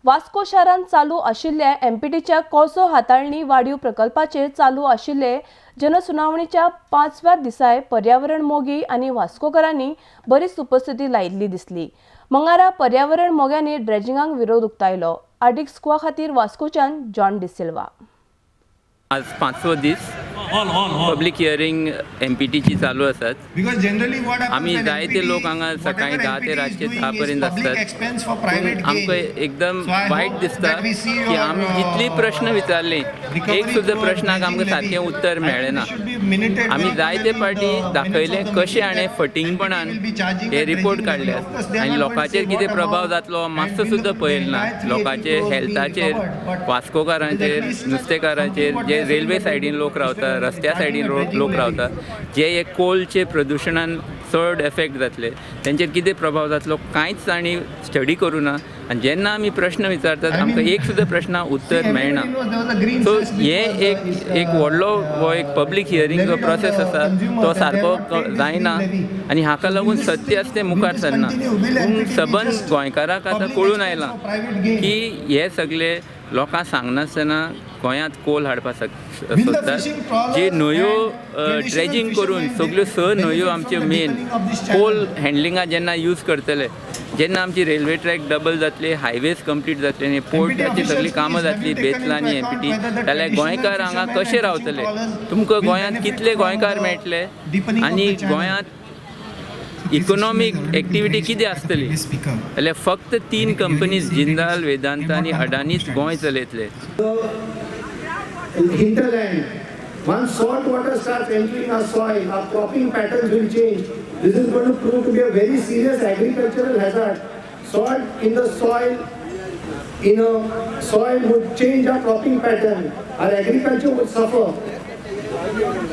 Vasco शारांत चालू आशिल्ल्या एमपीटीच्या कोळसो हाताळणी वाडीव प्रकल्पाचेर चालू आशिल्ले जनसुनावणीच्या 5व्या दिसाय पर्यावरण मोगी आनी वास्कोकारांनी बरीच उपस्थिती लायिल्ली दिसली। मंगळारा पर्यावरण मोग्यांनी ड्रेजिंगाक विरोध उक्तायलो। आर्टिक स्क्वा खातीर वास्कोच्यान जॉन डिसिल्वा। आज 5वो दीस पब्लिक हियरिंग एमपीटीची चालू आसात। आम्ही जायते लोक हांगा सकाळी 10 ते रातचे 10 पर्यंत असतात। आमकां एकदम वायट दिसता की आमी जितली प्रश्न विचारले एक सुद्धा प्रश्नाक आमकां सारकें उत्तर मेळ्ळें ना। आमी जायते फावटी दाखयले कशें हाणें फटिंगपणान हे रिपोर्ट काडल्यात आनी लोकांचेर कितें प्रभाव जातलो मातसो सुद्दां पळयलो ना। लोकांचे हेल्थाचेर, वास्कोकारांचेर, नुस्तेकारांचेर, जे रेल्वे सायडीन लोक रावता, रस्त्या सायडीन लोक रावता, जे एक कोलचे प्रदूषणान चड एफेक्ट जातले तेंचेर कितें प्रभाव जातलो कांयच तांणी स्टडी करूं ना। आनी जेन्ना आमी प्रश्न विचारतात आमकां एक सुद्दां प्रश्नाक उत्तर मेळना। सो हे एक व्हडलो हो एक पब्लीक हियरिंगचो प्रोसेस आसा तो सारको जायना आनी हाका लागून सत्य आसा तें मुखार सरना। पूण सबंद गोंयकाराक आतां कळून आयलां की हे सगळे लोकांक सांगनासतना गोंयांत कोल हाडपाक सोदतात। जे न्हंयो ड्रेजिंग करून सगल्यो 6 न्हंयो आमच्यो मेन कोल हँडलिंगाक जेन्ना यूज करतले, जेन्ना आमची रेल्वे ट्रॅक डबल जातले, हायवेज कंप्लीट जातले आनी पोर्टाची सगळीं कामां जातली बेतला आनी एमपीटी, जाल्यार गोंयकार हांगा कशे रावतले? तुमकां गोंयांत कितले गोंयकार मेळटले आनी गोंयांत इकॉनॉमीक एक्टिविटी कितें आसतली? जाल्यार फक्त 3 कंपनीज जिंदाल, वेदांत आनी अडानीच Goa चलयतले। Hinterland. Once salt water starts entering our soil, our cropping patterns will change. This is going to prove to be a very serious agricultural hazard. Salt in the soil, would change our cropping pattern. Our agriculture would suffer.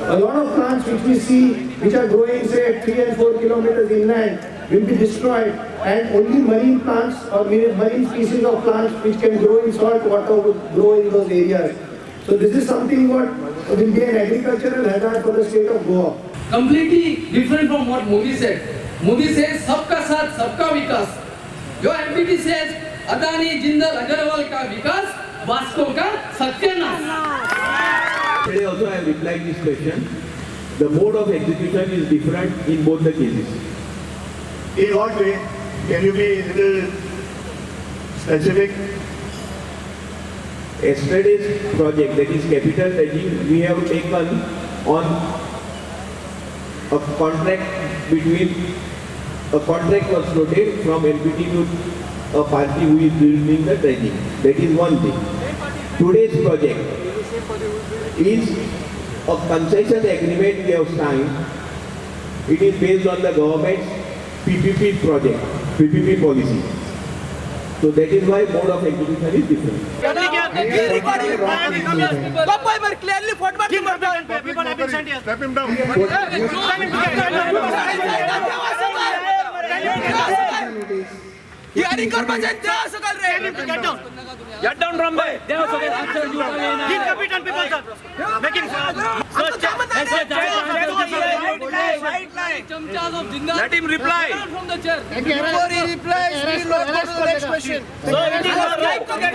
A lot of plants which we see, which are growing say 3 and 4 kilometers inland, will be destroyed, and only marine plants or marine species of plants which can grow in salt water would grow in those areas. So this is something what will be an agricultural hazard for the state of Goa. Completely different from what Modi said. Modi says सबका साथ सबका विकास. जो MPT says Adani, Jindal, Agarwal का विकास, Vasco का सत्यानाश. Today also I have replied this question. The mode of execution is different in both the cases. In what way? Can you be a little specific? Yesterday's project, that is capital dredging, we have taken on a contract was floated from NPT to a party who is doing the dredging. That is one thing. Today's project is a concession agreement we have signed. It is based on the government's PPP project, PPP policy. So that is why mode of execution is different. Get down from there. They also get answer. Keep capital people sir. Making let him reply. Before he replies, we will not go to the next question. So it is our right to get